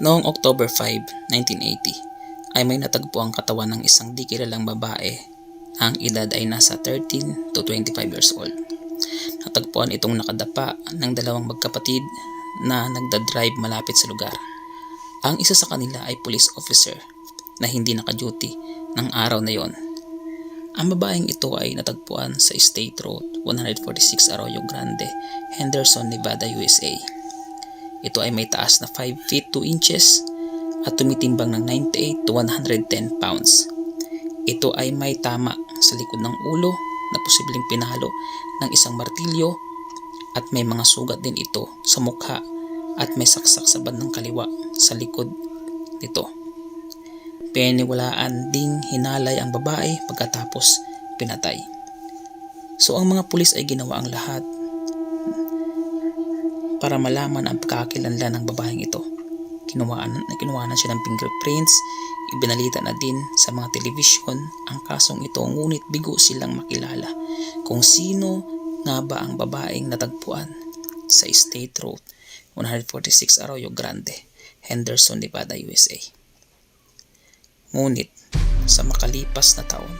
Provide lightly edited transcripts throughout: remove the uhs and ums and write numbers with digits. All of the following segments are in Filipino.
Noong October 5, 1980 ay may natagpo ang katawan ng isang di kilalang babae. Ang edad ay nasa 13 to 25 years old. Natagpuan itong nakadapa ng dalawang magkapatid na nagdadrive malapit sa lugar. Ang isa sa kanila ay police officer na hindi naka-duty ng araw na yon. Ang babaeng ito ay natagpuan sa State Road 146 Arroyo Grande, Henderson, Nevada, USA. Ito ay may taas na 5 feet 2 inches at tumitimbang ng 98 to 110 pounds. Ito ay may tama sa likod ng ulo na posibleng pinalo ng isang martilyo at may mga sugat din ito sa mukha at may saksak sa bandang kaliwa sa likod nito. Piniwalaan ding hinalay ang babae pagkatapos pinatay. So ang mga pulis ay ginawa ang lahat para malaman ang pagkakakilanlan ng babaeng ito. Kinuhanan siya ng fingerprints, ibinalita na din sa mga telebisyon ang kasong ito, ngunit bigo silang makilala kung sino nga ba ang babaeng natagpuan sa State Road 146 Arroyo Grande, Henderson, Nevada, USA. Ngunit sa makalipas na taon,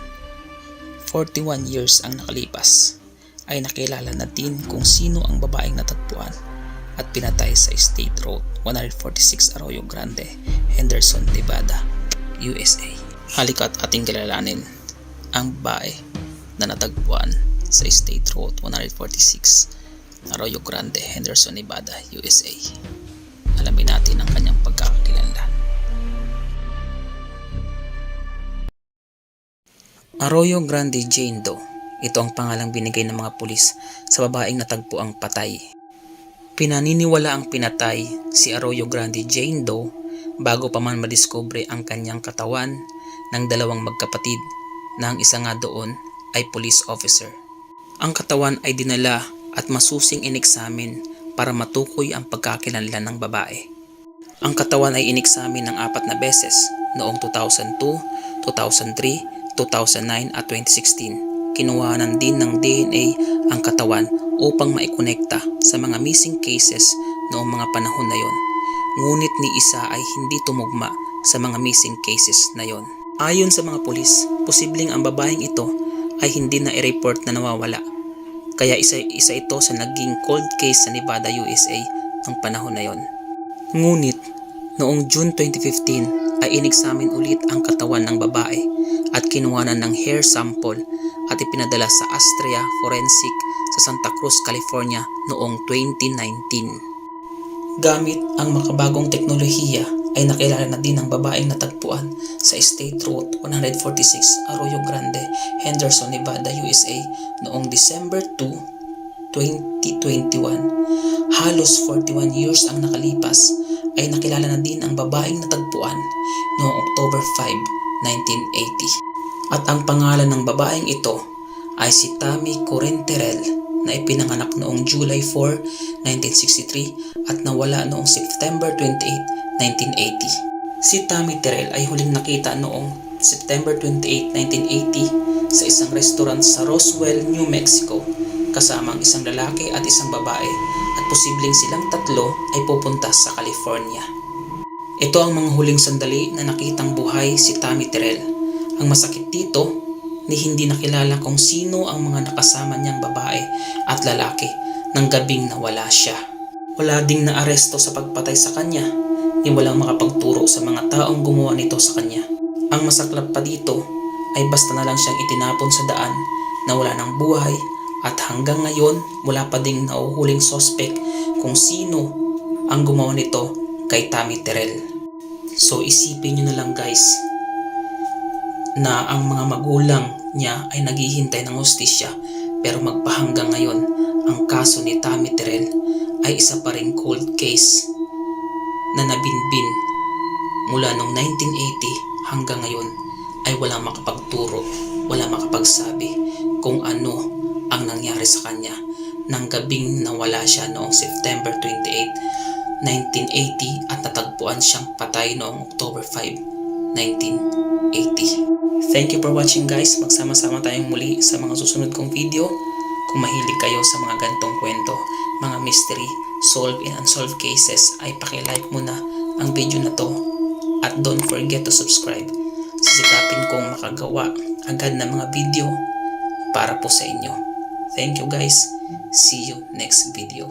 41 years ang nakalipas, ay nakilala na din kung sino ang babaeng natagpuan at pinatay sa State Road 146 Arroyo Grande, Henderson, Nevada, USA. Halika't ating kilalanin ang babae na natagpuan sa State Road 146 Arroyo Grande, Henderson, Nevada, USA. Alamin natin ang kanyang pagkakakilanlan. Arroyo Grande Jane Doe. Ito ang pangalang binigay ng mga pulis sa babaeng natagpuang patay. Pinaniniwala ang pinatay si Arroyo Grande Jane Doe bago pa man madiskubre ang kanyang katawan ng dalawang magkapatid na ang isa nga doon ay police officer. Ang katawan ay dinala at masusing ineksamin para matukoy ang pagkakakilanlan ng babae. Ang katawan ay ineksamin ng 4 na beses noong 2002, 2003, 2009 at 2016. Kinuhanan din ng DNA ang katawan upang maikonekta sa mga missing cases noong mga panahon na yon. Ngunit ni isa ay hindi tumugma sa mga missing cases na yon. Ayon sa mga pulis, posibleng ang babaeng ito ay hindi na i-report na nawawala. Kaya isa ito sa naging cold case sa Nevada, USA noong panahon na yon. Ngunit noong June 2015 ay inexamine ulit ang katawan ng babae at kinuhanan ng hair sample at ipinadala sa Astrea Forensic sa Santa Cruz, California noong 2019. Gamit ang makabagong teknolohiya ay nakilala na din ang babaeng natagpuan sa State Road 146 Arroyo Grande, Henderson, Nevada, USA noong December 2, 2021. Halos 41 years ang nakalipas ay nakilala na din ang babaeng natagpuan noong October 5, 1980. At ang pangalan ng babaeng ito ay si Tammy Corinterel na ipinanganak noong July 4, 1963 at nawala noong September 28, 1980. Si Tammy Terrell ay huling nakita noong September 28, 1980 sa isang restaurant sa Roswell, New Mexico kasama ang isang lalaki at isang babae at posibleng silang tatlo ay pupunta sa California. Ito ang mga huling sandali na nakitang buhay si Tammy Terrell. Ang masakit dito ni hindi nakilala kung sino ang mga nakasama niyang babae at lalaki ng gabing nawala siya. Wala ding naaresto sa pagpatay sa kanya ni walang makapagturo sa mga taong gumawa nito sa kanya. Ang masaklap pa dito ay basta na lang siyang itinapon sa daan na wala ng buhay at hanggang ngayon wala pa ding nauhuling sospek kung sino ang gumawa nito kay Tammy Terrell. So isipin nyo na lang guys na ang mga magulang niya ay naghihintay ng hustisya pero magpahanggang ngayon ang kaso ni Tammy Terrell ay isa pa ring cold case na nabinbin mula noong 1980 hanggang ngayon ay walang makapagturo, walang makapagsabi kung ano ang nangyari sa kanya ng gabing nawala siya noong September 28, 1980 at natagpuan siyang patay noong October 5, 1980. Thank you for watching guys. Magsama-sama tayong muli sa mga susunod kong video. Kung mahilig kayo sa mga gantong kwento, mga mystery solved and unsolved cases ay paki-like muna ang video na to at don't forget to subscribe. Sisikapin kong makagawa agad ng mga video para po sa inyo. Thank you guys. See you next video.